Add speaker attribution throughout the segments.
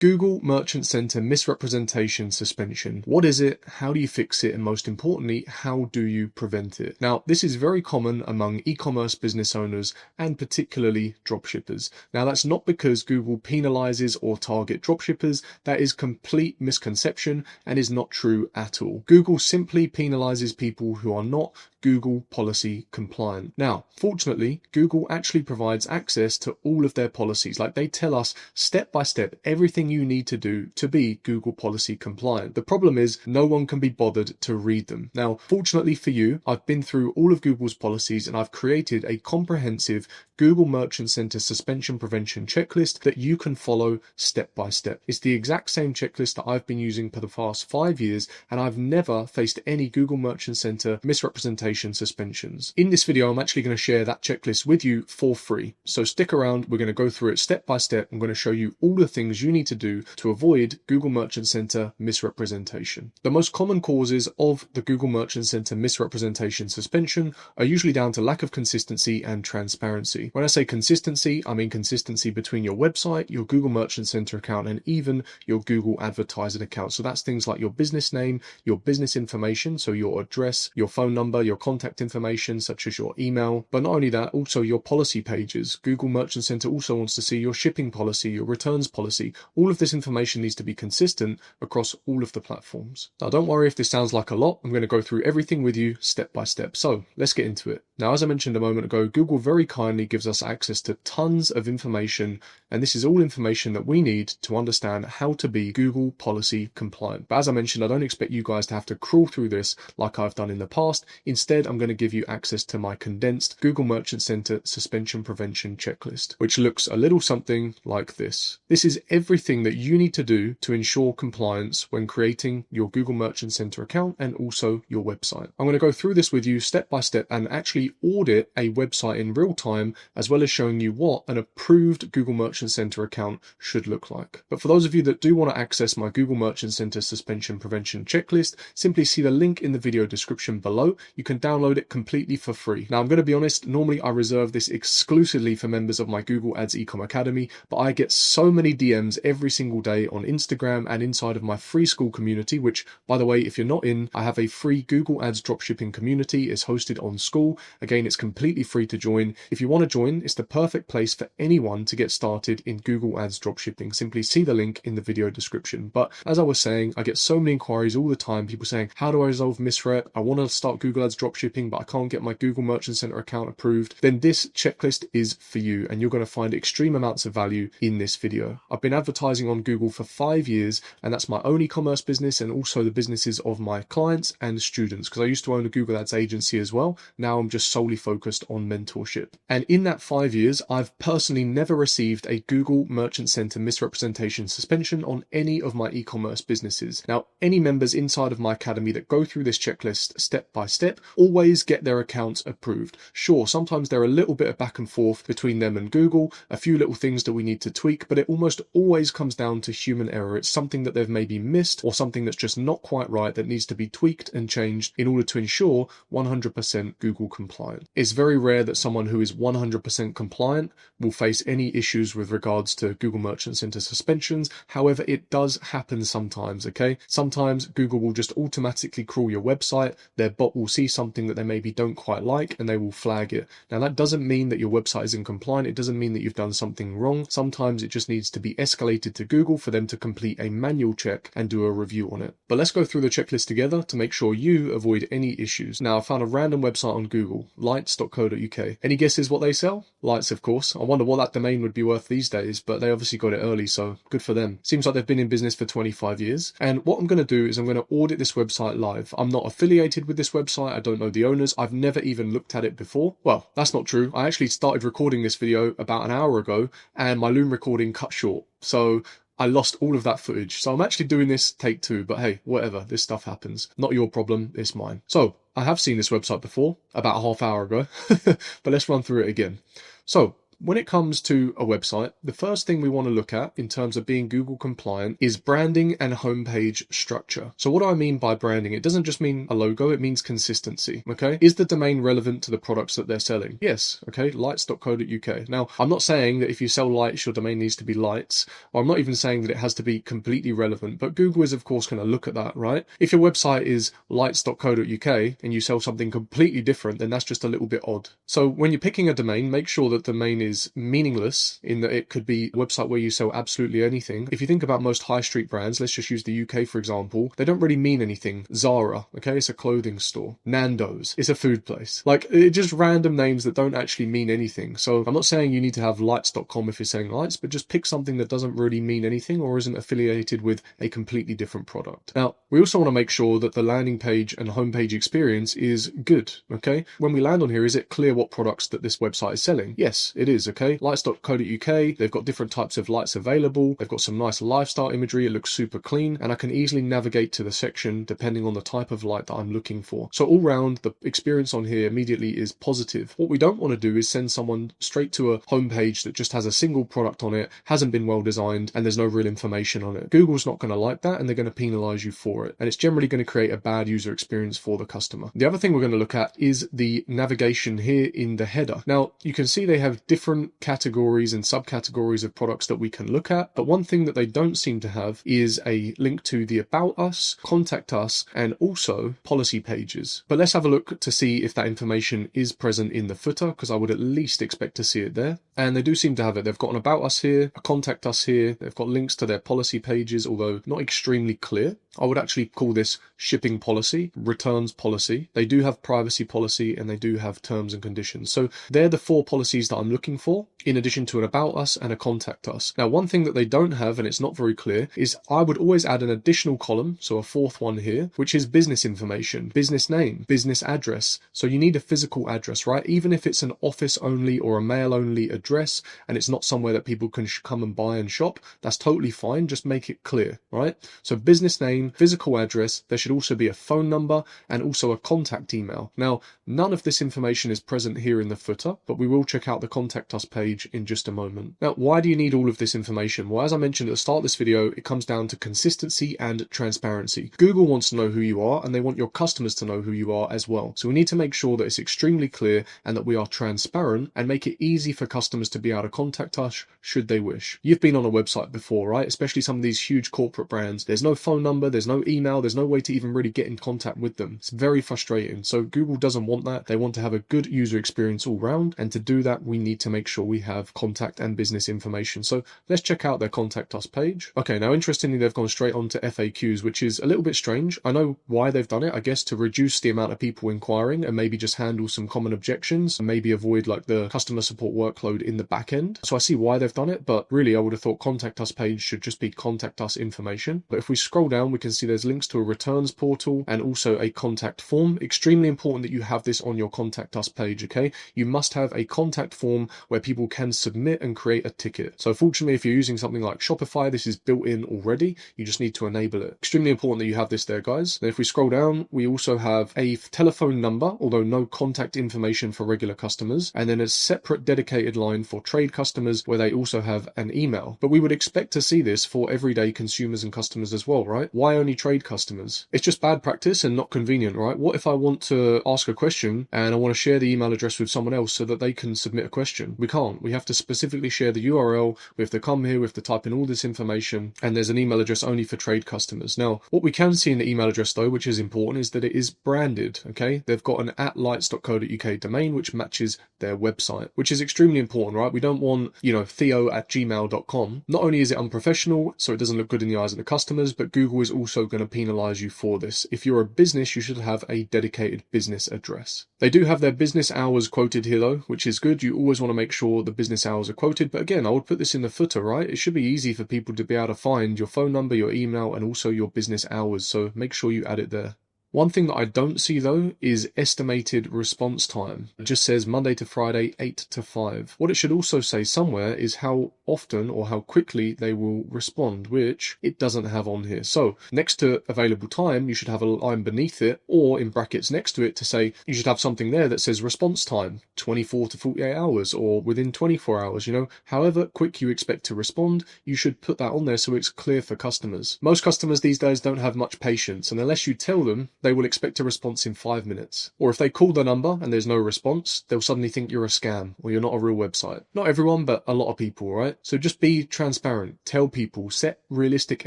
Speaker 1: Google Merchant Center misrepresentation suspension. What is it? How do you fix it? And most importantly, how do you prevent it? Now, this is very common among e-commerce business owners and particularly dropshippers. Now, that's not because Google penalizes or target dropshippers. That is complete misconception and is not true at all. Google simply penalizes people who are not Google policy compliant. Now, fortunately, Google actually provides access to all of their policies. Like, they tell us step by step everything you need to do to be Google policy compliant. The problem is no one can be bothered to read them. Now, fortunately for you, I've been through all of Google's policies and I've created a comprehensive Google Merchant Center suspension prevention checklist that you can follow step by step. It's the exact same checklist that I've been using for the past 5 years, and I've never faced any Google Merchant Center misrepresentation suspensions. In this video, I'm actually going to share that checklist with you for free. So stick around, we're going to go through it step by step. I'm going to show you all the things you need to do to avoid Google Merchant Center misrepresentation. The most common causes of the Google Merchant Center misrepresentation suspension are usually down to lack of consistency and transparency. When I say consistency, I mean consistency between your website, your Google Merchant Center account, and even your Google advertising account. So that's things like your business name, your business information, so your address, your phone number, your contact information, such as your email. But not only that, also your policy pages. Google Merchant Center also wants to see your shipping policy, your returns policy. All of this information needs to be consistent across all of the platforms. Now, don't worry if this sounds like a lot. I'm going to go through everything with you step by step. So let's get into it. Now, as I mentioned a moment ago, Google very kindly gives us access to tons of information, and this is all information that we need to understand how to be Google policy compliant. But as I mentioned, I don't expect you guys to have to crawl through this like I've done in the past. Instead, I'm going to give you access to my condensed Google Merchant Center suspension prevention checklist, which looks a little something like this. This is everything that you need to do to ensure compliance when creating your Google Merchant Center account and also your website. I'm going to go through this with you step by step and actually audit a website in real time, as well as showing you what an approved Google Merchant Center account should look like. But for those of you that do want to access my Google Merchant Center suspension prevention checklist, simply see the link in the video description below. You can download it completely for free. Now, I'm going to be honest, normally I reserve this exclusively for members of my Google Ads Ecom Academy, but I get so many DMs every single day on Instagram and inside of my free school community, which, by the way, if you're not in, I have a free Google Ads dropshipping community. It's hosted on School. Again, it's completely free to join. If you want to join, it's the perfect place for anyone to get started in Google Ads dropshipping. Simply see the link in the video description. But as I was saying, I get so many inquiries all the time, people saying, how do I resolve misrep? I want to start Google Ads dropshipping, but I can't get my Google Merchant Center account approved. Then this checklist is for you, and you're going to find extreme amounts of value in this video. I've been advertising on Google for 5 years, and that's my own e-commerce business and also the businesses of my clients and students, because I used to own a Google Ads agency as well. Now I'm just solely focused on mentorship. And in that 5 years, I've personally never received a Google Merchant Center misrepresentation suspension on any of my e-commerce businesses. Now, any members inside of my academy that go through this checklist step by step always get their accounts approved. Sure, sometimes there are a little bit of back and forth between them and Google, a few little things that we need to tweak, but it almost always comes down to human error. It's something that they've maybe missed or something that's just not quite right that needs to be tweaked and changed in order to ensure 100% Google compliant. It's very rare that someone who is 100% compliant will face any issues with regards to Google Merchant Center suspensions. However, it does happen sometimes, okay? Sometimes Google will just automatically crawl your website. Their bot will see something that they maybe don't quite like and they will flag it. Now, that doesn't mean that your website is incompliant. It doesn't mean that you've done something wrong. Sometimes it just needs to be escalated to Google for them to complete a manual check and do a review on it. But let's go through the checklist together to make sure you avoid any issues. Now, I found a random website on Google, lights.co.uk. Any guesses what they sell? Lights, of course. I wonder what that domain would be worth these days, but they obviously got it early, so good for them. Seems like they've been in business for 25 years. And what I'm going to do is I'm going to audit this website live. I'm not affiliated with this website. I don't know the owners. I've never even looked at it before. Well, that's not true. I actually started recording this video about an hour ago and my Loom recording cut short. So I lost all of that footage. So I'm actually doing this take 2, but hey, whatever, this stuff happens. Not your problem, it's mine. So I have seen this website before, about a half hour ago, but let's run through it again. So when it comes to a website, the first thing we want to look at in terms of being Google compliant is branding and homepage structure. So what do I mean by branding? It doesn't just mean a logo, it means consistency, okay? Is the domain relevant to the products that they're selling? Yes, okay, lights.co.uk. Now, I'm not saying that if you sell lights, your domain needs to be lights, or I'm not even saying that it has to be completely relevant, but Google is of course going to look at that, right? If your website is lights.co.uk and you sell something completely different, then that's just a little bit odd. So when you're picking a domain, make sure that the domain is meaningless in that it could be a website where you sell absolutely anything. If you think about most high street brands, let's just use the UK for example, they don't really mean anything. Zara, okay, it's a clothing store. Nando's, it's a food place. Like, it's just random names that don't actually mean anything. So I'm not saying you need to have lights.com if you're selling lights, but just pick something that doesn't really mean anything or isn't affiliated with a completely different product. Now, we also want to make sure that the landing page and homepage experience is good, okay? When we land on here, is it clear what products that this website is selling? Yes, it is, okay? Lights.co.uk, they've got different types of lights available. They've got some nice lifestyle imagery. It looks super clean, and I can easily navigate to the section depending on the type of light that I'm looking for. So all round, the experience on here immediately is positive. What we don't want to do is send someone straight to a homepage that just has a single product on it, hasn't been well designed, and there's no real information on it. Google's not going to like that, and they're going to penalize you for it. And it's generally going to create a bad user experience for the customer. The other thing we're going to look at is the navigation here in the header. Now, you can see they have different categories and subcategories of products that we can look at, but one thing that they don't seem to have is a link to the About Us, Contact Us, and also policy pages. But let's have a look to see if that information is present in the footer, because I would at least expect to see it there. And they do seem to have it. They've got an About Us here, a Contact Us here. They've got links to their policy pages, although not extremely clear. I would actually call this shipping policy, returns policy. They do have privacy policy, and they do have terms and conditions. So they're the 4 policies that I'm looking for, in addition to an About Us and a Contact Us. Now, one thing that they don't have, and it's not very clear, is I would always add an additional column, so a 4th one here, which is business information, business name, business address. So you need a physical address, right? Even if it's an office only or a mail only address, and it's not somewhere that people can come and buy and shop, that's totally fine. Just make it clear, right? So business name, physical address, there should also be a phone number and also a contact email. Now, none of this information is present here in the footer, but we will check out the Contact Us page in just a moment. Now, why do you need all of this information? Well, as I mentioned at the start of this video, it comes down to consistency and transparency. Google wants to know who you are, and they want your customers to know who you are as well. So we need to make sure that it's extremely clear and that we are transparent and make it easy for customers to be able to contact us should they wish. You've been on a website before, right? Especially some of these huge corporate brands. There's no phone number, there's no email, there's no way to even really get in contact with them. It's very frustrating. So Google doesn't want that. They want to have a good user experience all round, and to do that, we need to make sure we have contact and business information. So let's check out their Contact Us page. Okay, now interestingly, they've gone straight on to FAQs, which is a little bit strange. I know why they've done it, I guess to reduce the amount of people inquiring and maybe just handle some common objections and maybe avoid like the customer support workload in the back end. So I see why they've done it, but really I would have thought Contact Us page should just be Contact Us information. But if we scroll down, we can see there's links to a returns portal and also a contact form. Extremely important that you have this on your Contact Us page, okay? You must have a contact form where people can submit and create a ticket. So fortunately, if you're using something like Shopify, this is built in already. You just need to enable it. Extremely important that you have this there, guys. Then if we scroll down, we also have a telephone number, although no contact information for regular customers, and then a separate dedicated line for trade customers where they also have an email. But we would expect to see this for everyday consumers and customers as well, right? Why only trade customers? It's just bad practice and not convenient, right? What if I want to ask a question and I want to share the email address with someone else so that they can submit a question? We can't. We have to specifically share the URL. We have to come here, we have to type in all this information, and there's an email address only for trade customers. Now, what we can see in the email address though, which is important, is that it is branded, okay? They've got an @lights.co.uk domain which matches their website, which is extremely important, right? We don't want, theo@gmail.com. Not only is it unprofessional, so it doesn't look good in the eyes of the customers, but Google is also going to penalize you for this. If you're a business, you should have a dedicated business address. They do have their business hours quoted here though, which is good. You always want to make sure the business hours are quoted, but again, I would put this in the footer, right? It should be easy for people to be able to find your phone number, your email, and also your business hours, so make sure you add it there. One thing that I don't see though is estimated response time. It just says Monday to Friday, 8 to 5. What it should also say somewhere is how often or how quickly they will respond, which it doesn't have on here. So next to available time, you should have a line beneath it, or in brackets next to it to say, you should have something there that says response time, 24 to 48 hours, or within 24 hours, however quick you expect to respond, you should put that on there so it's clear for customers. Most customers these days don't have much patience, and unless you tell them, they will expect a response in 5 minutes. Or if they call the number and there's no response, they'll suddenly think you're a scam or you're not a real website. Not everyone, but a lot of people, right? So just be transparent, tell people, set realistic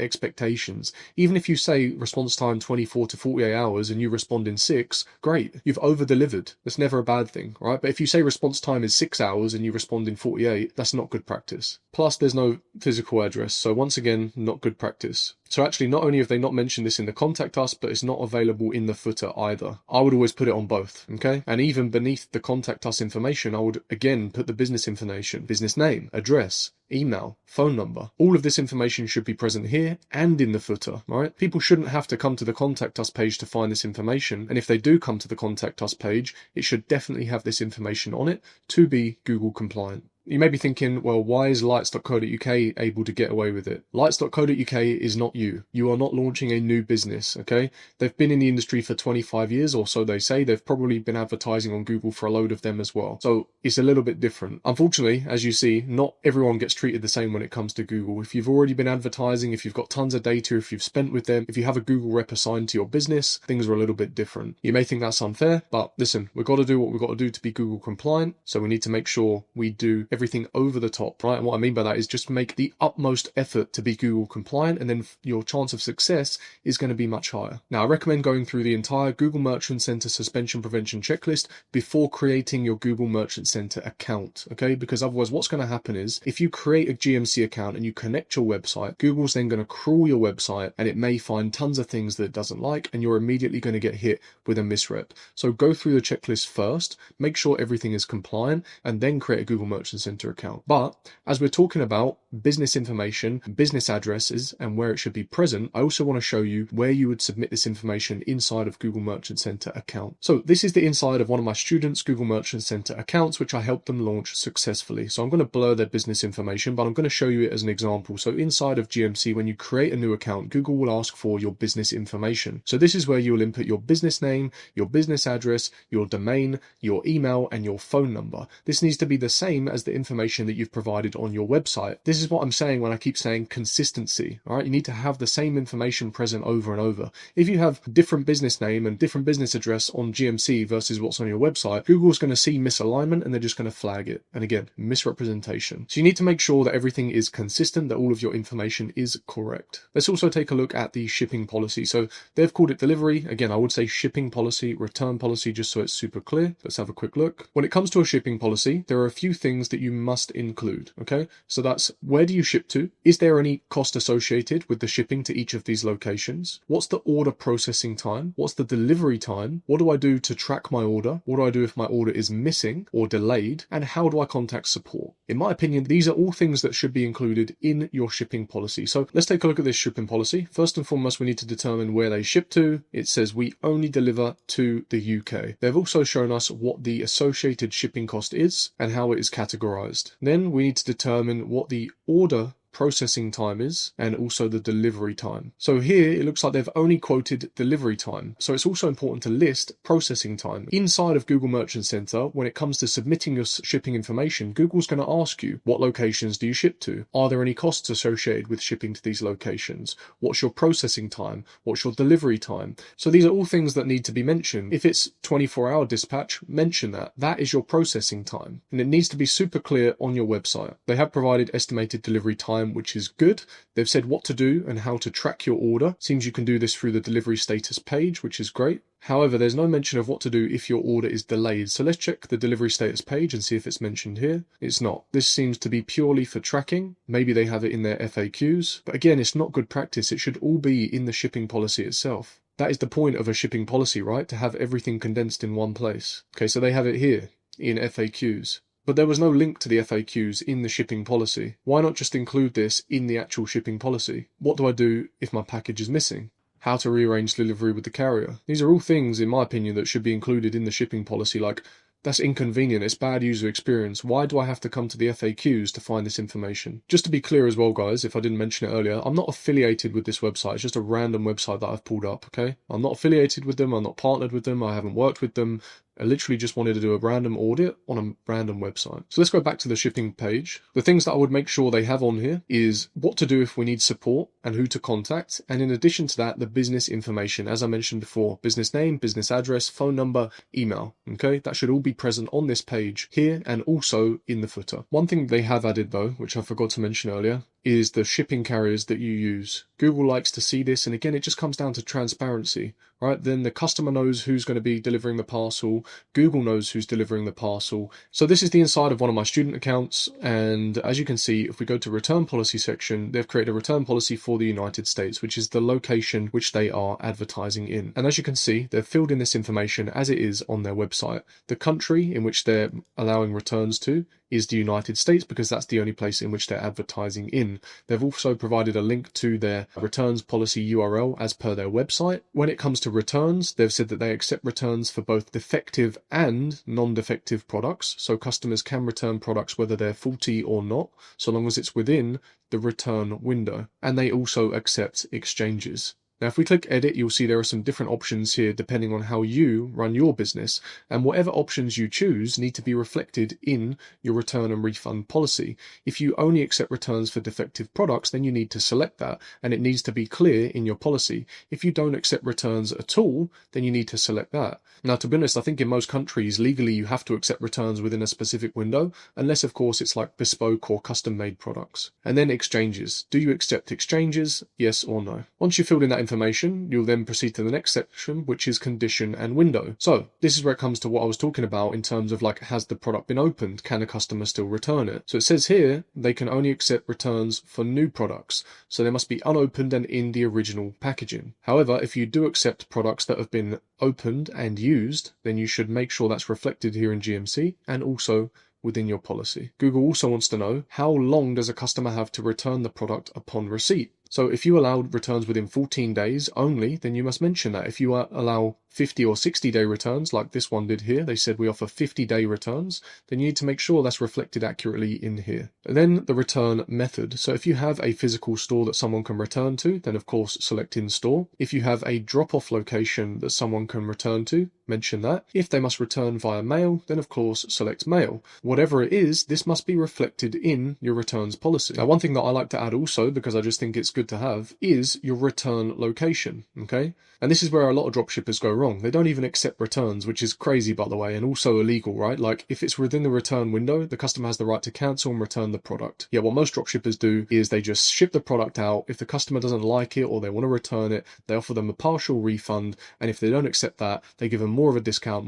Speaker 1: expectations. Even if you say response time 24 to 48 hours and you respond in 6, great, you've over-delivered. That's never a bad thing, right? But if you say response time is 6 hours and you respond in 48, that's not good practice. Plus, there's no physical address, so once again, not good practice. So actually, not only have they not mentioned this in the contact us, but it's not available in the footer either. I would always put it on both, okay? And even beneath the contact us information, I would again put the business information, business name, address, email, phone number. All of this information should be present here and in the footer, right? People shouldn't have to come to the contact us page to find this information. And if they do come to the contact us page, it should definitely have this information on it to be Google compliant. You may be thinking, well, why is lights.co.uk able to get away with it? Lights.co.uk is not you. You are not launching a new business, okay? They've been in the industry for 25 years, or so they say. They've probably been advertising on Google for a load of them as well. So it's a little bit different. Unfortunately, as you see, not everyone gets treated the same when it comes to Google. If you've already been advertising, if you've got tons of data, if you've spent with them, if you have a Google rep assigned to your business, things are a little bit different. You may think that's unfair, but listen, we've got to do what we've got to do to be Google compliant. So we need to make sure we do everything over the top, right? And what I mean by that is just make the utmost effort to be Google compliant, and then your chance of success is going to be much higher. Now, I recommend going through the entire Google Merchant Center suspension prevention checklist before creating your Google Merchant Center account, okay? Because otherwise what's going to happen is if you create a GMC account and you connect your website, Google's then going to crawl your website and it may find tons of things that it doesn't like, and you're immediately going to get hit with a misrep. So go through the checklist first, make sure everything is compliant, and then create a Google Merchant Center account. But as we're talking about business information, business addresses, and where it should be present, I also want to show you where you would submit this information inside of Google Merchant Center account. So this is the inside of one of my students' Google Merchant Center accounts, which I helped them launch successfully. So I'm going to blur their business information, but I'm going to show you it as an example. So inside of GMC, when you create a new account, Google will ask for your business information. So this is where you will input your business name, your business address, your domain, your email, and your phone number. This needs to be the same as the information that you've provided on your website. This is what I'm saying when I keep saying consistency, all right? You need to have the same information present over and over. If you have different business name and different business address on GMC versus what's on your website, Google's going to see misalignment and they're just going to flag it. And again, misrepresentation. So you need to make sure that everything is consistent, that all of your information is correct. Let's also take a look at the shipping policy. So they've called it delivery. Again, I would say shipping policy, return policy, just so it's super clear. Let's have a quick look. When it comes to a shipping policy, there are a few things that you must include, okay? So that's, where do you ship to? Is there any cost associated with the shipping to each of these locations? What's the order processing time? What's the delivery time? What do I do to track my order? What do I do if my order is missing or delayed? And how do I contact support? In my opinion, these are all things that should be included in your shipping policy. So let's take a look at this shipping policy. First and foremost, we need to determine where they ship to. It says we only deliver to the UK. They've also shown us what the associated shipping cost is and how it is categorized. Then we need to determine what the order processing time is and also the delivery time. So here it looks like they've only quoted delivery time. So it's also important to list processing time. Inside of Google Merchant Center, when it comes to submitting your shipping information, Google's going to ask you, what locations do you ship to? Are there any costs associated with shipping to these locations? What's your processing time? What's your delivery time? So these are all things that need to be mentioned. If it's 24-hour dispatch, mention that. That is your processing time. And it needs to be super clear on your website. They have provided estimated delivery time, which is good. They've said what to do and how to track your order. Seems you can do this through the delivery status page, which is great. However, there's no mention of what to do if your order is delayed. So let's check the delivery status page and see if it's mentioned here. It's not. This seems to be purely for tracking. Maybe they have it in their FAQs. But again, it's not good practice. It should all be in the shipping policy itself. That is the point of a shipping policy, right? To have everything condensed in one place. Okay, so they have it here in FAQs. But there was no link to the FAQs in the shipping policy. Why not just include this in the actual shipping policy? What do I do if my package is missing? how to rearrange delivery with the carrier. These are all things, in my opinion, that should be included in the shipping policy. Like, that's inconvenient. It's bad user experience. Why do I have to come to the FAQs to find this information? Just to be clear as well, guys, if I didn't mention it earlier, I'm not affiliated with this website. It's just a random website that I've pulled up, okay? I'm not affiliated with them. I'm not partnered with them. I haven't worked with them. I literally just wanted to do a random audit on a random website. So let's go back to the shipping page. The things that I would make sure they have on here is what to do if we need support and who to contact. And in addition to that, the business information, as I mentioned before, business name, business address, phone number, email. Okay, that should all be present on this page here and also in the footer. One thing they have added though, which I forgot to mention earlier, is the shipping carriers that you use. Google likes to see this, and again, it just comes down to transparency, right? Then the customer knows who's going to be delivering the parcel, Google knows who's delivering the parcel. So this is the inside of one of my student accounts, and as you can see, if we go to return policy section, they've created a return policy for the United States, which is the location which they are advertising in. And as you can see, they've filled in this information as it is on their website. The country in which they're allowing returns to is the United States, because that's the only place in which they're advertising in. They've also provided a link to their returns policy URL as per their website. When it comes to returns, they've said that they accept returns for both defective and non-defective products. So customers can return products whether they're faulty or not, so long as it's within the return window. And they also accept exchanges. Now, if we click edit, you'll see there are some different options here depending on how you run your business, and whatever options you choose need to be reflected in your return and refund policy. If you only accept returns for defective products, then you need to select that, and it needs to be clear in your policy. If you don't accept returns at all, then you need to select that. Now, to be honest, I think in most countries, legally, you have to accept returns within a specific window, unless, of course, it's like bespoke or custom-made products. And then exchanges. Do you accept exchanges? Yes or no? Once you've filled in that information, you'll then proceed to the next section, which is condition and window. So this is where it comes to what I was talking about in terms of like, has the product been opened? Can a customer still return it? So it says here, they can only accept returns for new products. So they must be unopened and in the original packaging. However, if you do accept products that have been opened and used, then you should make sure that's reflected here in GMC and also within your policy. Google also wants to know, how long does a customer have to return the product upon receipt? So if you allow returns within 14 days only, then you must mention that. If you allow 50 or 60-day returns, like this one did here, they said we offer 50-day returns, then you need to make sure that's reflected accurately in here. And then the return method. So if you have a physical store that someone can return to, then of course select in store. If you have a drop-off location that someone can return to, mention that. If they must return via mail, then of course select mail. Whatever it is, this must be reflected in your returns policy. Now, one thing that I like to add also, because I just think it's good to have, is your return location, okay? And this is where a lot of dropshippers go wrong. They don't even accept returns, which is crazy, by the way, and also illegal, right? Like, if it's within the return window, the customer has the right to cancel and return the product. Yeah, what most dropshippers do is they just ship the product out. If the customer doesn't like it or they want to return it, they offer them a partial refund, and if they don't accept that, they give them more of a discount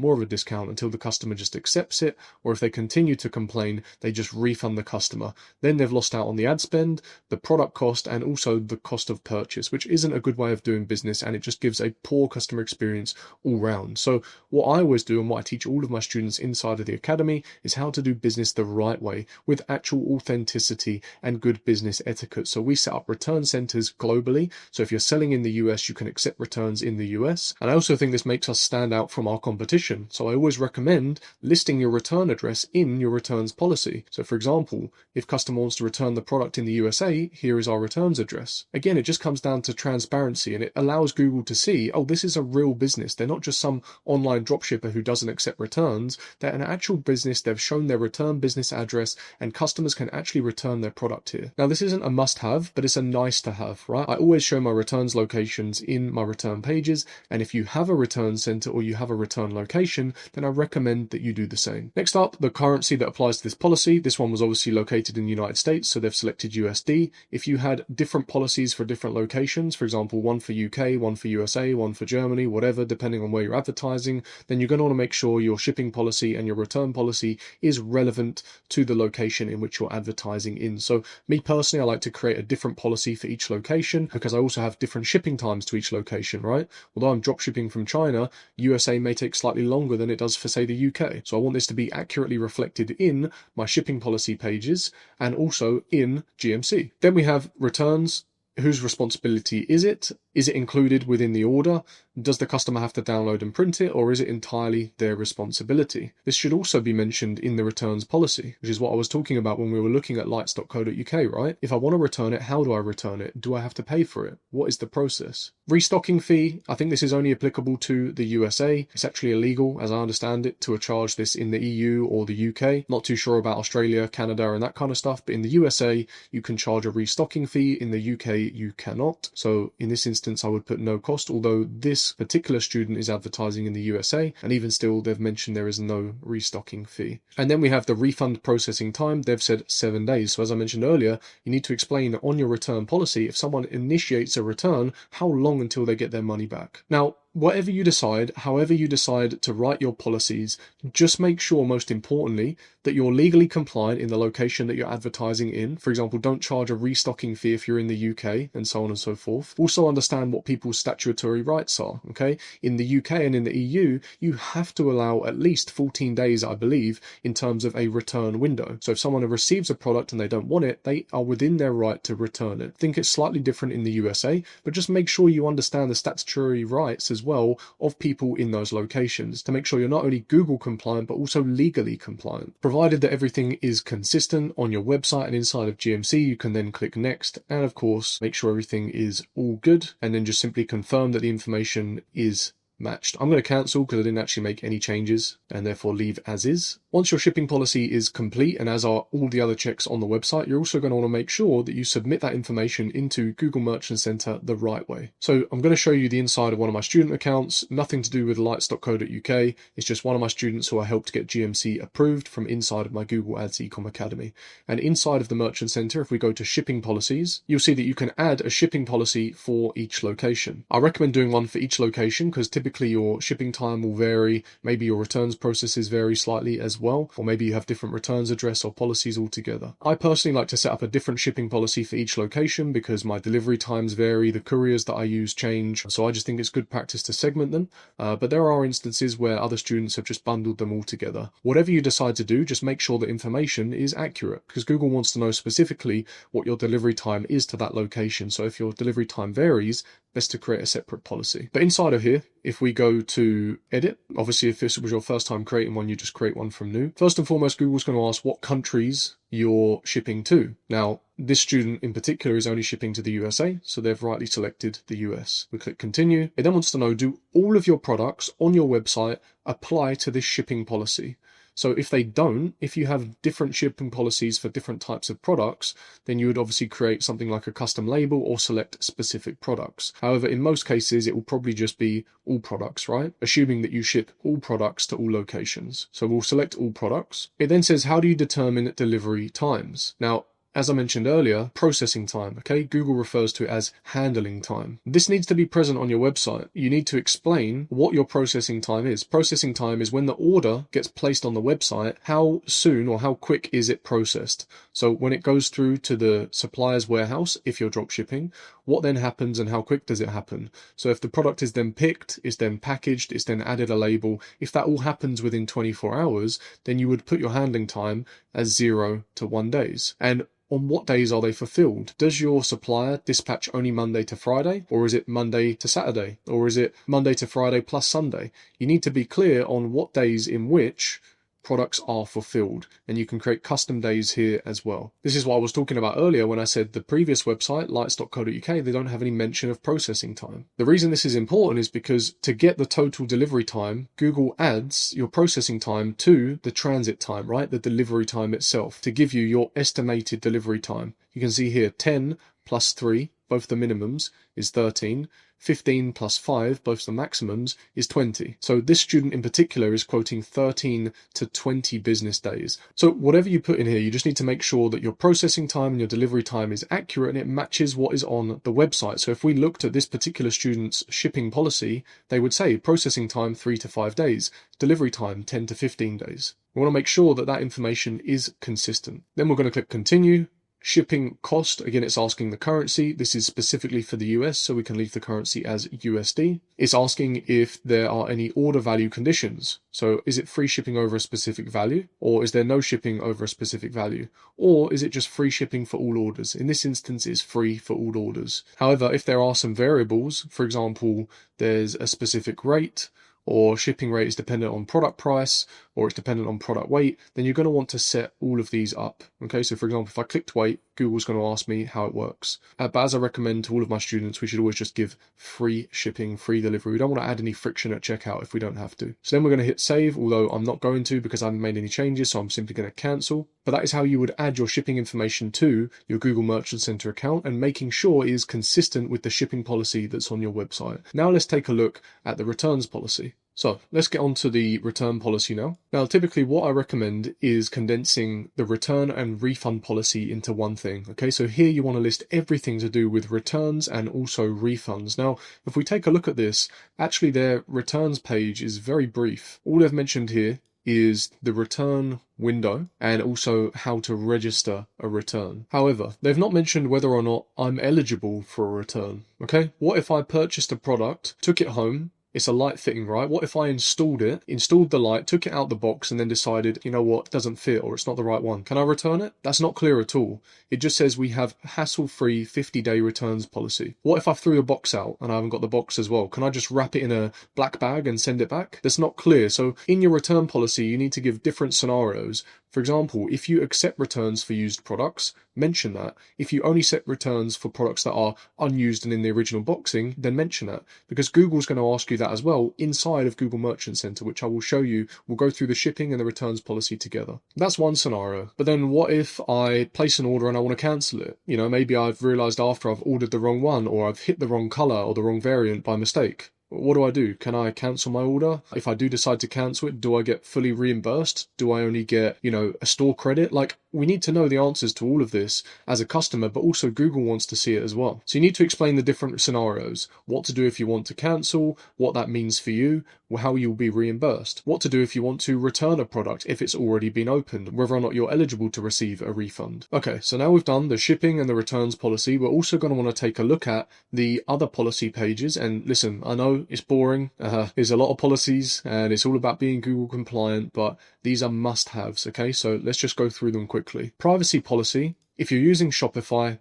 Speaker 1: until the customer just accepts it, or if they continue to complain, they just refund the customer. Then they've lost out on the ad spend, the product cost, and also the cost of purchase, which isn't a good way of doing business, and it just gives a poor customer experience all round. So what I always do, and what I teach all of my students inside of the academy, is how to do business the right way with actual authenticity and good business etiquette. So we set up return centers globally. So if you're selling in the US, you can accept returns in the US. And I also think this makes us stand out from our competition. So I always recommend listing your return address in your returns policy. So for example, if customer wants to return the product in the USA, here is our returns address. Again, it just comes down to transparency, and it allows Google to see, oh, this is a real business. They're not just some online dropshipper who doesn't accept returns. They're an actual business. They've shown their return business address, and customers can actually return their product here. Now, this isn't a must-have, but it's a nice to have, right? I always show my returns locations in my return pages, and if you have a return center or you have a return location, then I recommend that you do the same. Next up, the currency that applies to this policy. This one was obviously located in the United States, so they've selected USD. If you had different policies for different locations, for example, one for UK, one for USA, one for Germany, whatever, depending on where you're advertising, then you're going to want to make sure your shipping policy and your return policy is relevant to the location in which you're advertising in. So me personally, I like to create a different policy for each location, because I also have different shipping times to each location, right? Although I'm drop shipping from China, USA may take slightly longer than it does for, say, the UK. So I want this to be accurately reflected in my shipping policy pages and also in GMC. Then we have returns Whose responsibility is it? Is it included within the order? Does the customer have to download and print it, or is it entirely their responsibility? This should also be mentioned in the returns policy, which is what I was talking about when we were looking at lights.co.uk, right? If I want to return it, how do I return it? Do I have to pay for it? What is the process? Restocking fee, I think this is only applicable to the USA. It's actually illegal, as I understand it, to charge this in the EU or the UK. Not too sure about Australia, Canada, and that kind of stuff, but in the USA, you can charge a restocking fee. In the UK, you cannot. So in this instance, I would put no cost, although this particular student is advertising in the USA, and even still, they've mentioned there is no restocking fee. And then we have the refund processing time. They've said 7 days. So as I mentioned earlier, you need to explain on your return policy, if someone initiates a return, how long until they get their money back. Now, whatever you decide, however you decide to write your policies, just make sure, most importantly, that you're legally compliant in the location that you're advertising in. For example, don't charge a restocking fee if you're in the UK, and so on and so forth. Also understand what people's statutory rights are, okay? In the UK and in the EU, you have to allow at least 14 days, I believe, in terms of a return window. So if someone receives a product and they don't want it, they are within their right to return it. I think it's slightly different in the USA, but just make sure you understand the statutory rights as well of people in those locations to make sure you're not only Google compliant, but also legally compliant. Provided that everything is consistent on your website and inside of GMC, you can then click next, and of course make sure everything is all good, and then just simply confirm that the information is matched. I'm going to cancel because I didn't actually make any changes, and therefore leave as is. Once your shipping policy is complete, and as are all the other checks on the website, you're also going to want to make sure that you submit that information into Google Merchant Center the right way. So I'm going to show you the inside of one of my student accounts, nothing to do with lights.co.uk. It's just one of my students who I helped get GMC approved from inside of my Google Ads Ecom Academy. And inside of the Merchant Center, if we go to shipping policies, you'll see that you can add a shipping policy for each location. I recommend doing one for each location because typically your shipping time will vary. Maybe your returns processes vary slightly as well, or maybe you have different returns address or policies altogether. I personally like to set up a different shipping policy for each location because my delivery times vary, the couriers that I use change, so I just think it's good practice to segment them, but there are instances where other students have just bundled them all together. Whatever you decide to do, just make sure that information is accurate, because Google wants to know specifically what your delivery time is to that location. So if your delivery time varies, best to create a separate policy. But inside of here, if we go to edit, obviously if this was your first time creating one, you just create one from new. First and foremost, Google's going to ask what countries you're shipping to. Now, this student in particular is only shipping to the USA, so they've rightly selected the US. We click continue. It then wants to know, do all of your products on your website apply to this shipping policy? So if they don't, if you have different shipping policies for different types of products, then you would obviously create something like a custom label or select specific products. However, in most cases, it will probably just be all products, right? Assuming that you ship all products to all locations. So we'll select all products. It then says, how do you determine delivery times? Now, as I mentioned earlier, processing time, okay? Google refers to it as handling time. This needs to be present on your website. You need to explain what your processing time is. Processing time is when the order gets placed on the website, how soon or how quick is it processed? So when it goes through to the supplier's warehouse, if you're drop shipping, what then happens and how quick does it happen? So if the product is then picked, it's then packaged, it's then added a label, if that all happens within 24 hours, then you would put your handling time as 0 to 1 days. And on what days are they fulfilled? Does your supplier dispatch only Monday to Friday, or is it Monday to Saturday, or is it Monday to Friday plus Sunday? You need to be clear on what days in which products are fulfilled, and you can create custom days here as well. This is what I was talking about earlier when I said the previous website, lights.co.uk, they don't have any mention of processing time. The reason this is important is because to get the total delivery time, Google adds your processing time to the transit time, right? The delivery time itself, to give you your estimated delivery time. You can see here 10 plus 3, both the minimums, is 13. 15 plus 5, both the maximums, is 20. So this student in particular is quoting 13 to 20 business days. So whatever you put in here, you just need to make sure that your processing time and your delivery time is accurate and it matches what is on the website. So if we looked at this particular student's shipping policy, they would say processing time 3 to 5 days, delivery time 10 to 15 days. We want to make sure that that information is consistent. Then we're going to click continue. Shipping cost, again, it's asking the currency. This is specifically for the US, so we can leave the currency as USD. It's asking if there are any order value conditions. So is it free shipping over a specific value, or is there no shipping over a specific value? Or is it just free shipping for all orders? In this instance, it's free for all orders. However, if there are some variables, for example, there's a specific rate, or shipping rate is dependent on product price, or it's dependent on product weight, then you're going to want to set all of these up. Okay, so for example, if I clicked weight, Google's going to ask me how it works. But as I recommend to all of my students, we should always just give free shipping, free delivery. We don't want to add any friction at checkout if we don't have to. So then we're going to hit save, although I'm not going to because I haven't made any changes, so I'm simply going to cancel. But that is how you would add your shipping information to your Google Merchant Center account, and making sure it is consistent with the shipping policy that's on your website. Now let's take a look at the returns policy. So let's get on to the return policy now. Now, typically what I recommend is condensing the return and refund policy into one thing. Okay, so here you want to list everything to do with returns and also refunds. Now, if we take a look at this, actually their returns page is very brief. All they've mentioned here is the return window and also how to register a return. However, they've not mentioned whether or not I'm eligible for a return. Okay, what if I purchased a product, took it home, it's a light fitting, right? What if I installed the light, took it out the box, and then decided, you know what, it doesn't fit or it's not the right one. Can I return it? That's not clear at all. It just says we have hassle-free 50-day returns policy. What if I threw a box out and I haven't got the box as well? Can I just wrap it in a black bag and send it back? That's not clear. So in your return policy, you need to give different scenarios. For example, if you accept returns for used products, mention that. If you only accept returns for products that are unused and in the original boxing, then mention that, because Google's going to ask you that as well inside of Google Merchant Center, which I will show you. We'll go through the shipping and the returns policy together. That's one scenario. But then what if I place an order and I want to cancel it? You know, maybe I've realized after I've ordered the wrong one, or I've hit the wrong color or the wrong variant by mistake. What do? Can I cancel my order? If I do decide to cancel it, do I get fully reimbursed? Do I only get, a store credit? Like, we need to know the answers to all of this as a customer, but also Google wants to see it as well. So you need to explain the different scenarios, what to do if you want to cancel, what that means for you, how you'll be reimbursed, what to do if you want to return a product if it's already been opened, whether or not you're eligible to receive a refund. Okay, so now we've done the shipping and the returns policy, we're also going to want to take a look at the other policy pages. And listen, I know it's boring, there's a lot of policies and it's all about being Google compliant, but these are must-haves, okay? So let's just go through them quickly. Privacy policy. If you're using Shopify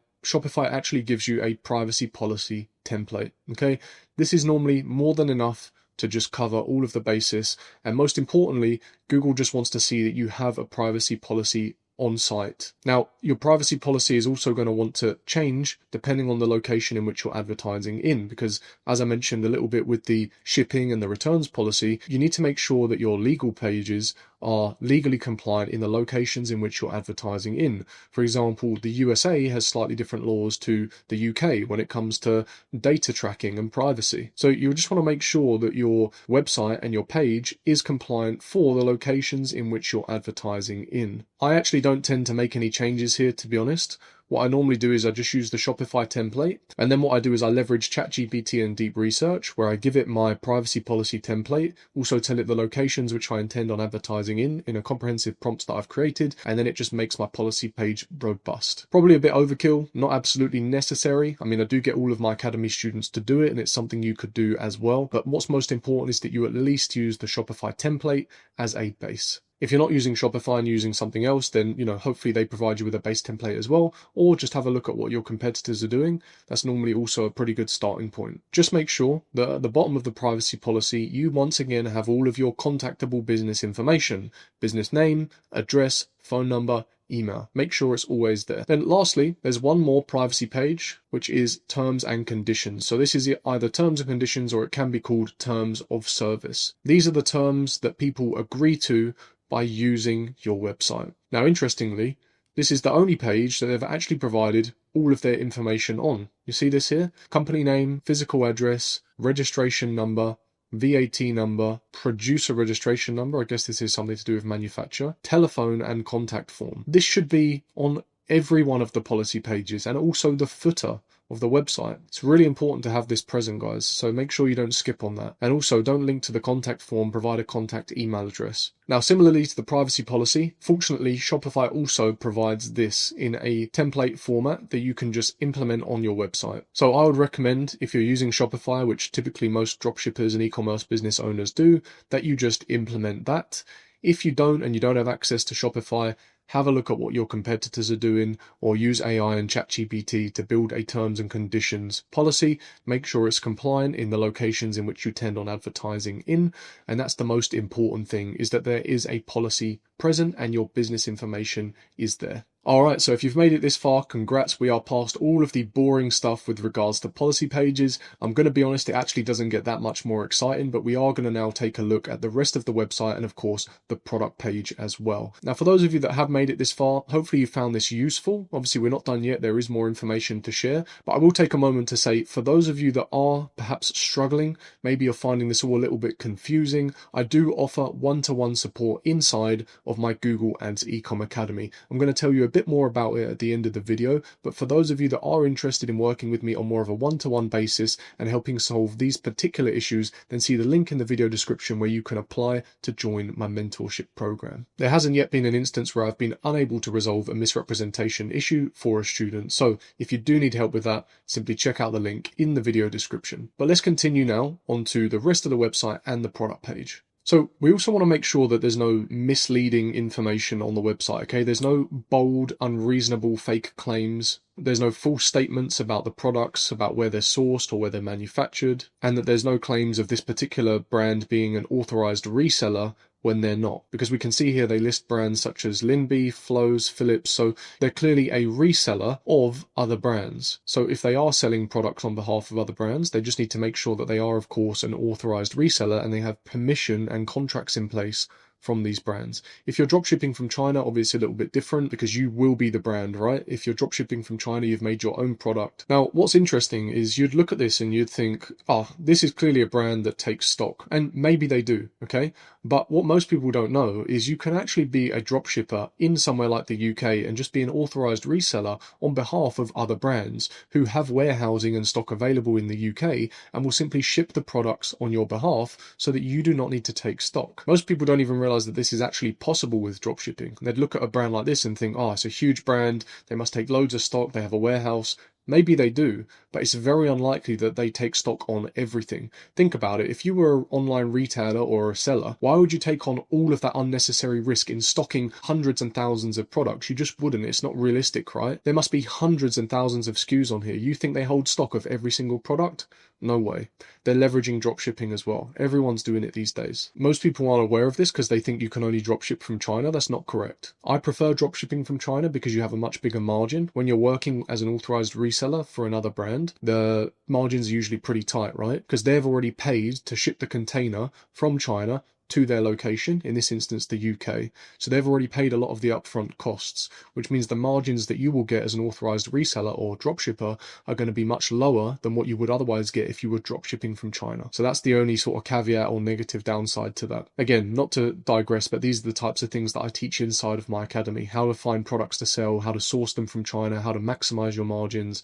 Speaker 1: actually gives you a privacy policy template, okay? This is normally more than enough to just cover all of the basis, and most importantly, Google just wants to see that you have a privacy policy on site. Now, your privacy policy is also going to want to change depending on the location in which you're advertising in, because as I mentioned a little bit with the shipping and the returns policy, you need to make sure that your legal pages are legally compliant in the locations in which you're advertising in. For example, the USA has slightly different laws to the UK when it comes to data tracking and privacy. So you just want to make sure that your website and your page is compliant for the locations in which you're advertising in. I actually don't tend to make any changes here, to be honest. What I normally do is I just use the Shopify template, and then what I do is I leverage ChatGPT and deep research, where I give it my privacy policy template, also tell it the locations which I intend on advertising in a comprehensive prompts that I've created, and then it just makes my policy page robust. Probably a bit overkill, not absolutely necessary. I mean, I do get all of my academy students to do it, and it's something you could do as well, but what's most important is that you at least use the Shopify template as a base. If you're not using Shopify and using something else, then, hopefully they provide you with a base template as well, or just have a look at what your competitors are doing. That's normally also a pretty good starting point. Just make sure that at the bottom of the privacy policy, you once again have all of your contactable business information, business name, address, phone number, email. Make sure it's always there. Then lastly, there's one more privacy page, which is terms and conditions. So this is either terms and conditions, or it can be called terms of service. These are the terms that people agree to by using your website. Now, interestingly, this is the only page that they've actually provided all of their information on. You see this here? Company name, physical address, registration number, VAT number, producer registration number, I guess this is something to do with manufacturer, telephone and contact form. This should be on every one of the policy pages, and also the footer of the website. It's really important to have this present, guys, so make sure you don't skip on that. And also, don't link to the contact form, provide a contact email address. Now, similarly to the privacy policy, fortunately, Shopify also provides this in a template format that you can just implement on your website. So I would recommend, if you're using Shopify, which typically most dropshippers and e-commerce business owners do, that you just implement that. If you don't and you don't have access to Shopify, have a look at what your competitors are doing, or use AI and ChatGPT to build a terms and conditions policy. Make sure it's compliant in the locations in which you tend on advertising in. And that's the most important thing, is that there is a policy present and your business information is there. Alright, so if you've made it this far, congrats, we are past all of the boring stuff with regards to policy pages. I'm going to be honest, it actually doesn't get that much more exciting, but we are going to now take a look at the rest of the website and of course the product page as well. Now, for those of you that have made it this far, hopefully you found this useful. Obviously we're not done yet, there is more information to share, but I will take a moment to say, for those of you that are perhaps struggling, maybe you're finding this all a little bit confusing, I do offer one-to-one support inside of my Google Ads Ecom Academy. I'm going to tell you a bit more about it at the end of the video, but for those of you that are interested in working with me on more of a one-to-one basis and helping solve these particular issues, then see the link in the video description where you can apply to join my mentorship program. There hasn't yet been an instance where I've been unable to resolve a misrepresentation issue for a student, so if you do need help with that, simply check out the link in the video description. But let's continue now onto the rest of the website and the product page. So we also want to make sure that there's no misleading information on the website, okay? There's no bold, unreasonable fake claims. There's no false statements about the products, about where they're sourced or where they're manufactured, and that there's no claims of this particular brand being an authorized reseller when they're not. Because we can see here they list brands such as Linby, Flows, Philips, so they're clearly a reseller of other brands. So if they are selling products on behalf of other brands, they just need to make sure that they are, of course, an authorized reseller and they have permission and contracts in place from these brands. If you're dropshipping from China, obviously a little bit different because you will be the brand, right? If you're dropshipping from China, you've made your own product. Now, what's interesting is you'd look at this and you'd think, oh, this is clearly a brand that takes stock. And maybe they do, okay? But what most people don't know is you can actually be a dropshipper in somewhere like the UK and just be an authorized reseller on behalf of other brands who have warehousing and stock available in the UK and will simply ship the products on your behalf so that you do not need to take stock. Most people don't even realize that this is actually possible with dropshipping. They'd look at a brand like this and think, oh, it's a huge brand, they must take loads of stock, they have a warehouse. Maybe they do, but it's very unlikely that they take stock on everything. Think about it. If you were an online retailer or a seller, why would you take on all of that unnecessary risk in stocking hundreds and thousands of products? You just wouldn't. It's not realistic, right? There must be hundreds and thousands of SKUs on here. You think they hold stock of every single product? No way. They're leveraging dropshipping as well. Everyone's doing it these days. Most people aren't aware of this because they think you can only dropship from China. That's not correct. I prefer dropshipping from China because you have a much bigger margin. When you're working as an authorized reseller for another brand, the margins are usually pretty tight, right? Because they've already paid to ship the container from China to their location, in this instance the UK. So they've already paid a lot of the upfront costs, which means the margins that you will get as an authorized reseller or dropshipper are going to be much lower than what you would otherwise get if you were dropshipping from China. So that's the only sort of caveat or negative downside to that. Again, not to digress, but these are the types of things that I teach inside of my academy: how to find products to sell, how to source them from China, how to maximize your margins,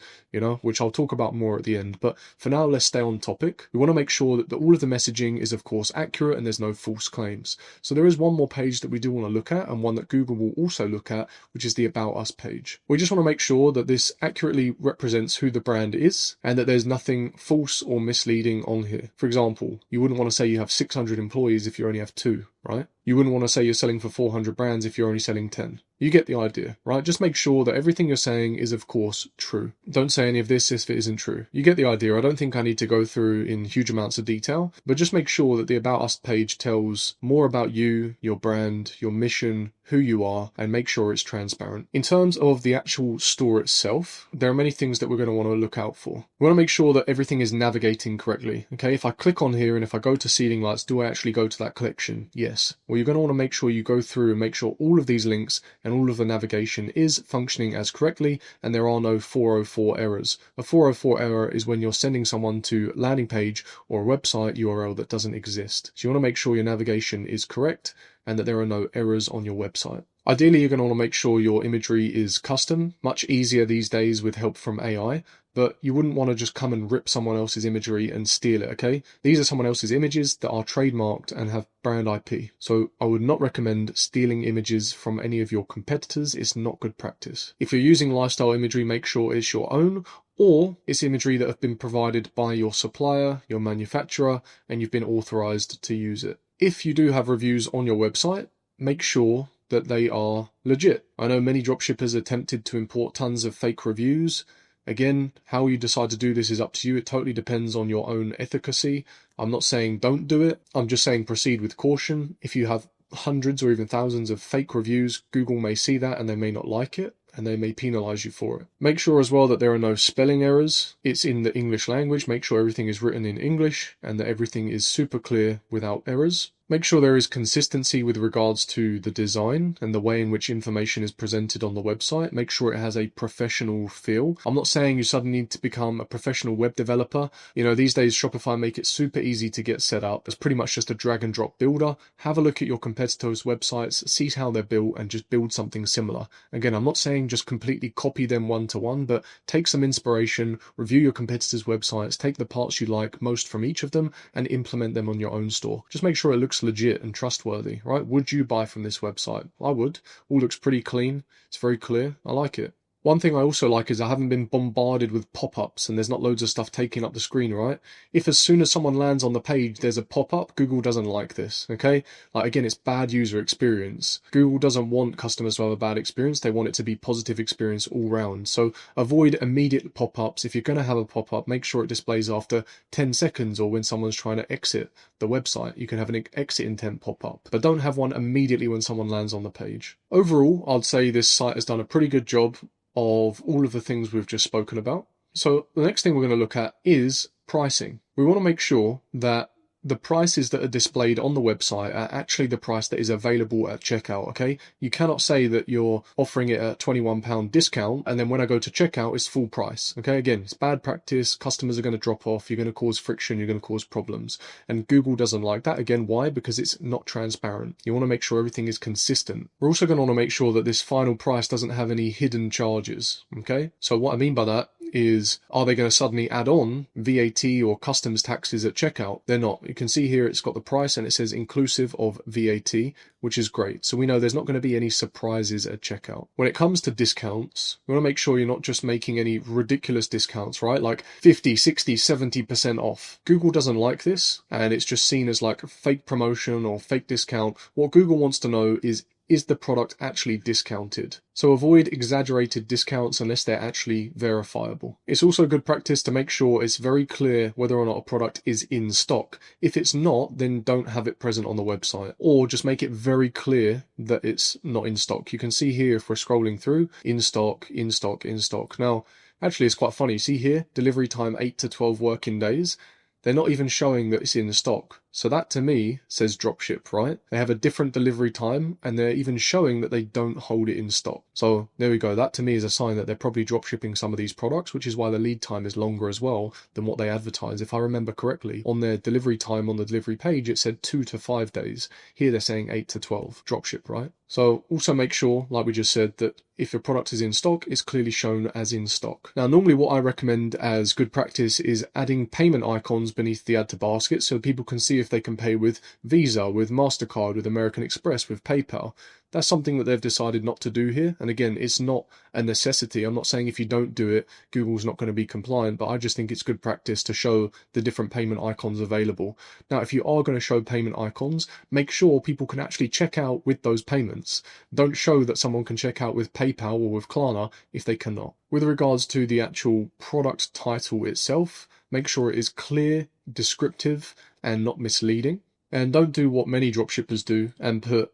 Speaker 1: which I'll talk about more at the end. But for now, let's stay on topic. We want to make sure that all of the messaging is of course accurate and there's no false claims. So there is one more page that we do want to look at, and one that Google will also look at, which is the About Us page. We just want to make sure that this accurately represents who the brand is and that there's nothing false or misleading on here. For example, you wouldn't want to say you have 600 employees if you only have 2, right? You wouldn't want to say you're selling for 400 brands if you're only selling 10. You get the idea, right? Just make sure that everything you're saying is, of course, true. Don't say any of this if it isn't true. You get the idea. I don't think I need to go through in huge amounts of detail, but just make sure that the About Us page tells more about you, your brand, your mission, who you are, and make sure it's transparent. In terms of the actual store itself, there are many things that we're going to want to look out for. We want to make sure that everything is navigating correctly. Okay, if I click on here and if I go to ceiling lights, do I actually go to that collection? Yes. Well, you're going to want to make sure you go through and make sure all of these links and all of the navigation is functioning as correctly and there are no 404 errors. A 404 error is when you're sending someone to a landing page or a website URL that doesn't exist. So you want to make sure your navigation is correct and that there are no errors on your website. Ideally, you're going to want to make sure your imagery is custom, much easier these days with help from AI, but you wouldn't want to just come and rip someone else's imagery and steal it, okay? These are someone else's images that are trademarked and have brand IP. So I would not recommend stealing images from any of your competitors. It's not good practice. If you're using lifestyle imagery, make sure it's your own, or it's imagery that have been provided by your supplier, your manufacturer, and you've been authorized to use it. If you do have reviews on your website, make sure that they are legit. I know many dropshippers attempted to import tons of fake reviews. Again, how you decide to do this is up to you. It totally depends on your own efficacy. I'm not saying don't do it. I'm just saying proceed with caution. If you have hundreds or even thousands of fake reviews, Google may see that and they may not like it, and they may penalize you for it. Make sure as well that there are no spelling errors. It's in the English language. Make sure everything is written in English and that everything is super clear without errors. Make sure there is consistency with regards to the design and the way in which information is presented on the website. Make sure it has a professional feel. I'm not saying you suddenly need to become a professional web developer. You know, these days Shopify make it super easy to get set up. It's pretty much just a drag and drop builder. Have a look at your competitors' websites, see how they're built, and just build something similar. Again, I'm not saying just completely copy them one-to-one, but take some inspiration, review your competitors' websites, take the parts you like most from each of them, and implement them on your own store. Just make sure it looks legit and trustworthy, right? Would you buy from this website? I would. All looks pretty clean. It's very clear. I like it. One thing I also like is I haven't been bombarded with pop-ups and there's not loads of stuff taking up the screen, right? If as soon as someone lands on the page, there's a pop-up, Google doesn't like this, okay? Like, again, it's bad user experience. Google doesn't want customers to have a bad experience. They want it to be positive experience all round. So avoid immediate pop-ups. If you're going to have a pop-up, make sure it displays after 10 seconds or when someone's trying to exit the website. You can have an exit intent pop-up, but don't have one immediately when someone lands on the page. Overall, I'd say this site has done a pretty good job of all of the things we've just spoken about. So the next thing we're going to look at is pricing. We want to make sure that the prices that are displayed on the website are actually the price that is available at checkout, okay? You cannot say that you're offering it at £21 discount and then when I go to checkout, it's full price, okay? Again, it's bad practice. Customers are going to drop off. You're going to cause friction. You're going to cause problems. And Google doesn't like that. Again, why? Because it's not transparent. You want to make sure everything is consistent. We're also going to want to make sure that this final price doesn't have any hidden charges, okay? So what I mean by that is, are they going to suddenly add on VAT or customs taxes at checkout? They're not. You can see here it's got the price and it says inclusive of VAT, which is great. So we know there's not going to be any surprises at checkout. When it comes to discounts, we want to make sure you're not just making any ridiculous discounts, right? Like 50, 60, 70% off. Google doesn't like this and it's just seen as like fake promotion or fake discount. What Google wants to know is the product actually discounted? So avoid exaggerated discounts unless they're actually verifiable. It's also good practice to make sure it's very clear whether or not a product is in stock. If it's not, then don't have it present on the website, or just make it very clear that it's not in stock. You can see here if we're scrolling through, in stock, in stock, in stock. Now, actually it's quite funny. See here, delivery time 8 to 12 working days. They're not even showing that it's in stock. So that to me says dropship, right? They have a different delivery time and they're even showing that they don't hold it in stock. So there we go. That to me is a sign that they're probably dropshipping some of these products, which is why the lead time is longer as well than what they advertise. If I remember correctly, on their delivery time on the delivery page, it said 2 to 5 days. Here they're saying 8 to 12 dropship, right? So also make sure, like we just said, that if your product is in stock, it's clearly shown as in stock. Now, normally what I recommend as good practice is adding payment icons beneath the add to basket so people can see if they can pay with Visa, with MasterCard, with American Express, with PayPal. That's something that they've decided not to do here. And again, it's not a necessity. I'm not saying if you don't do it, Google's not going to be compliant, but I just think it's good practice to show the different payment icons available. Now, if you are going to show payment icons, make sure people can actually check out with those payments. Don't show that someone can check out with PayPal or with Klarna if they cannot. With regards to the actual product title itself, make sure it is clear, descriptive, and not misleading. And don't do what many dropshippers do and put,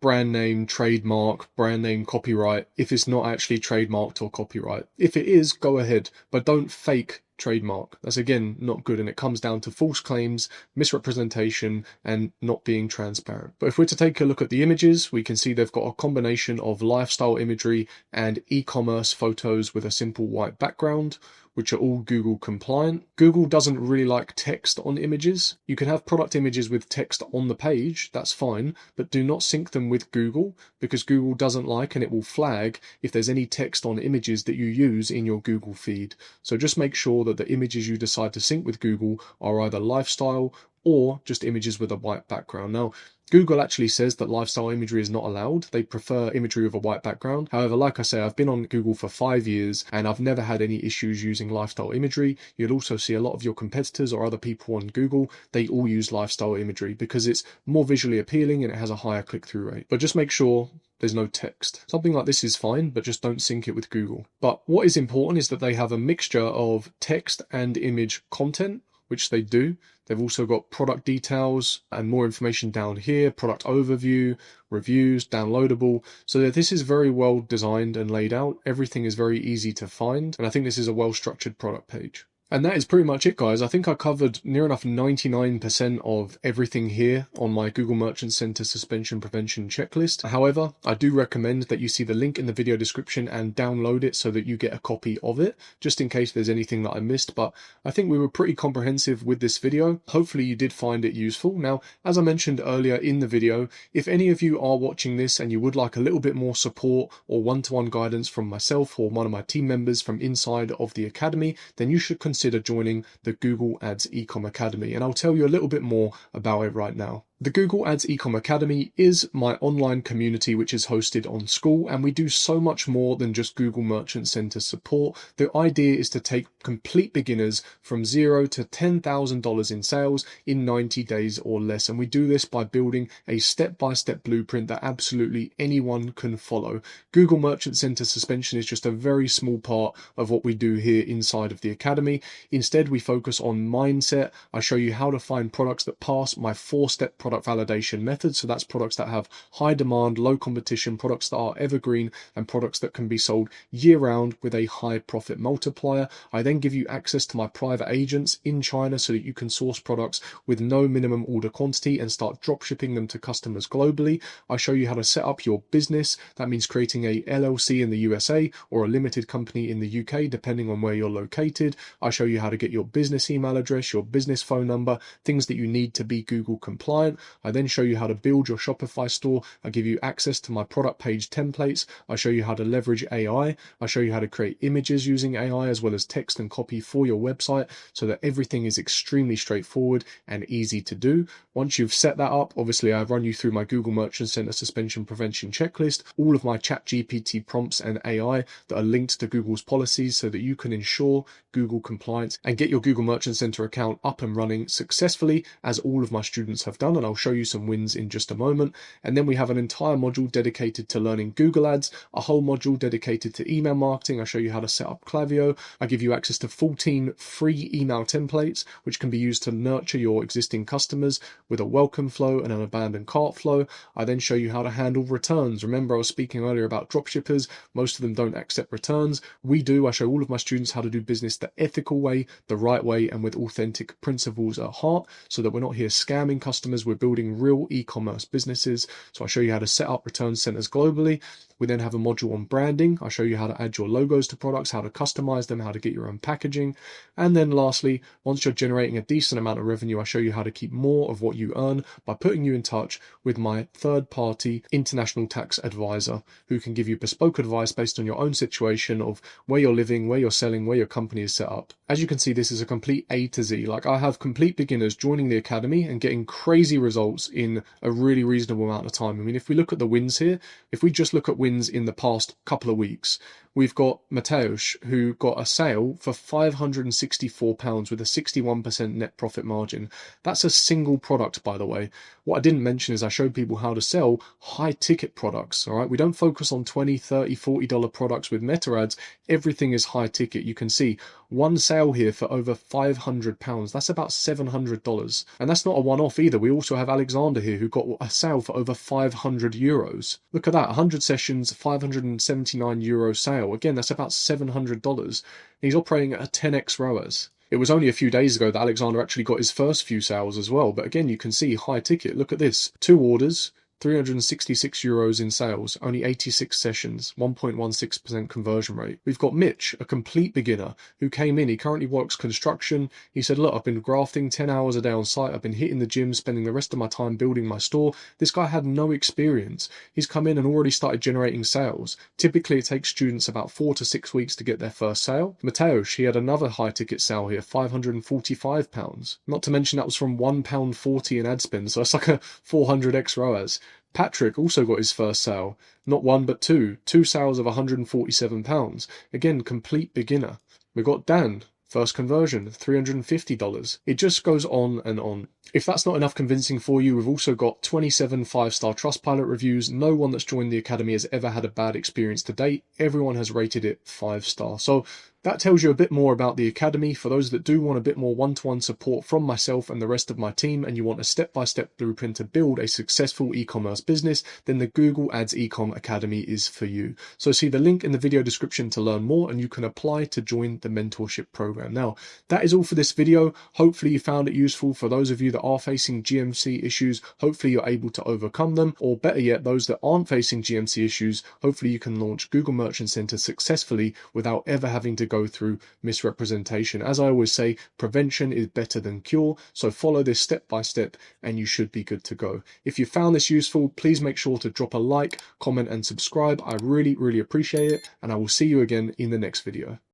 Speaker 1: brand name, trademark, brand name, copyright, if it's not actually trademarked or copyright. If it is, go ahead, but don't fake trademark. That's again not good, and it comes down to false claims, misrepresentation, and not being transparent. But if we're to take a look at the images, we can see they've got a combination of lifestyle imagery and e-commerce photos with a simple white background. which are all Google compliant. Google doesn't really like text on images. You can have product images with text on the page, that's fine, but do not sync them with Google, because Google doesn't like, and it will flag if there's any text on images that you use in your Google feed. So just make sure that the images you decide to sync with Google are either lifestyle or just images with a white background. Now, Google actually says that lifestyle imagery is not allowed. They prefer imagery with a white background. However, like I say, I've been on Google for 5 years and I've never had any issues using lifestyle imagery. You'll also see a lot of your competitors or other people on Google, they all use lifestyle imagery because it's more visually appealing and it has a higher click-through rate. But just make sure there's no text. Something like this is fine, but just don't sync it with Google. But what is important is that they have a mixture of text and image content, which they do. They've also got product details and more information down here, product overview, reviews, downloadable. So this is very well designed and laid out. Everything is very easy to find. And I think this is a well-structured product page. And that is pretty much it, guys. I think I covered near enough 99% of everything here on my Google Merchant Center suspension prevention checklist. However, I do recommend that you see the link in the video description and download it so that you get a copy of it, just in case there's anything that I missed. But I think we were pretty comprehensive with this video. Hopefully you did find it useful. Now, as I mentioned earlier in the video, if any of you are watching this and you would like a little bit more support or one-to-one guidance from myself or one of my team members from inside of the Academy, then you should consider joining the Google Ads Ecom Academy, and I'll tell you a little bit more about it right now. The Google Ads Ecom Academy is my online community which is hosted on School, and we do so much more than just Google Merchant Center support. The idea is to take complete beginners from $0 to $10,000 in sales in 90 days or less, and we do this by building a step-by-step blueprint that absolutely anyone can follow. Google Merchant Center suspension is just a very small part of what we do here inside of the Academy. Instead, we focus on mindset. I show you how to find products that pass my 4-step product validation method. So that's products that have high demand, low competition, products that are evergreen, and products that can be sold year round with a high profit multiplier. I then give you access to my private agents in China so that you can source products with no minimum order quantity and start drop shipping them to customers globally. I show you how to set up your business. That means creating a LLC in the USA or a limited company in the UK, depending on where you're located. I show you how to get your business email address, your business phone number, things that you need to be Google compliant. I then show you how to build your Shopify store. I give you access to my product page templates. I show you how to leverage AI. I show you how to create images using AI as well as text and copy for your website so that everything is extremely straightforward and easy to do. Once you've set that up, obviously I've run you through my Google Merchant Center suspension prevention checklist, all of my ChatGPT prompts and AI that are linked to Google's policies so that you can ensure Google compliance and get your Google Merchant Center account up and running successfully, as all of my students have done, and I'll show you some wins in just a moment. And then we have an entire module dedicated to learning Google Ads, a whole module dedicated to email marketing. I show you how to set up Klaviyo. I give you access to 14 free email templates, which can be used to nurture your existing customers with a welcome flow and an abandoned cart flow. I then show you how to handle returns. Remember, I was speaking earlier about dropshippers. Most of them don't accept returns. We do. I show all of my students how to do business the ethical way, the right way, and with authentic principles at heart, so that we're not here scamming customers. We're building real e-commerce businesses. So I show you how to set up return centers globally. We then have a module on branding. I show you how to add your logos to products, how to customize them, how to get your own packaging. And then lastly, once you're generating a decent amount of revenue, I show you how to keep more of what you earn by putting you in touch with my third-party international tax advisor, who can give you bespoke advice based on your own situation of where you're living, where you're selling, where your company is set up. As you can see, this is a complete A to Z. Like, I have complete beginners joining the Academy and getting crazy results in a really reasonable amount of time. I mean, if we look at the wins here, if we just look at wins in the past couple of weeks, we've got Mateusz, who got a sale for £564 with a 61% net profit margin. That's a single product, by the way. What I didn't mention is I showed people how to sell high ticket products. All right, we don't focus on $20, $30, $40 products with meta ads. Everything is high ticket. You can see one sale here for over £500. That's about $700. And that's not a one-off either. We also have Alexander here, who got a sale for over €500. Look at that, 100 sessions, €579 sale. Again, that's about $700. He's operating at a 10x ROAS. It was only a few days ago that Alexander actually got his first few sales as well. But again, you can see high ticket. Look at this, 2 orders, €366 in sales, only 86 sessions, 1.16% conversion rate. We've got Mitch, a complete beginner, who came in. He currently works construction. He said, look, I've been grafting 10 hours a day on site. I've been hitting the gym, spending the rest of my time building my store. This guy had no experience. He's come in and already started generating sales. Typically, it takes students about 4 to 6 weeks to get their first sale. Mateusz, he had another high ticket sale here, £545. Not to mention that was from £1.40 in ad spend, so that's like a 400x ROAS. Patrick also got his first sale. Not one, but two. Two sales of £147. Again, complete beginner. We've got Dan. First conversion, $350. It just goes on and on. If that's not enough convincing for you, we've also got 27 5-star Trustpilot reviews. No one that's joined the Academy has ever had a bad experience to date. Everyone has rated it 5-star. So that tells you a bit more about the Academy. For those that do want a bit more one-to-one support from myself and the rest of my team, and you want a step-by-step blueprint to build a successful e-commerce business, then the Google Ads Ecom Academy is for you. So see the link in the video description to learn more, and you can apply to join the mentorship program. Now, that is all for this video. Hopefully you found it useful. For those of you that are facing GMC issues, hopefully you're able to overcome them, or better yet, those that aren't facing GMC issues, hopefully you can launch Google Merchant Center successfully without ever having to go through misrepresentation. As I always say, prevention is better than cure, so follow this step by step and you should be good to go. If you found this useful, please make sure to drop a like, comment and subscribe. I really appreciate it, and I will see you again in the next video.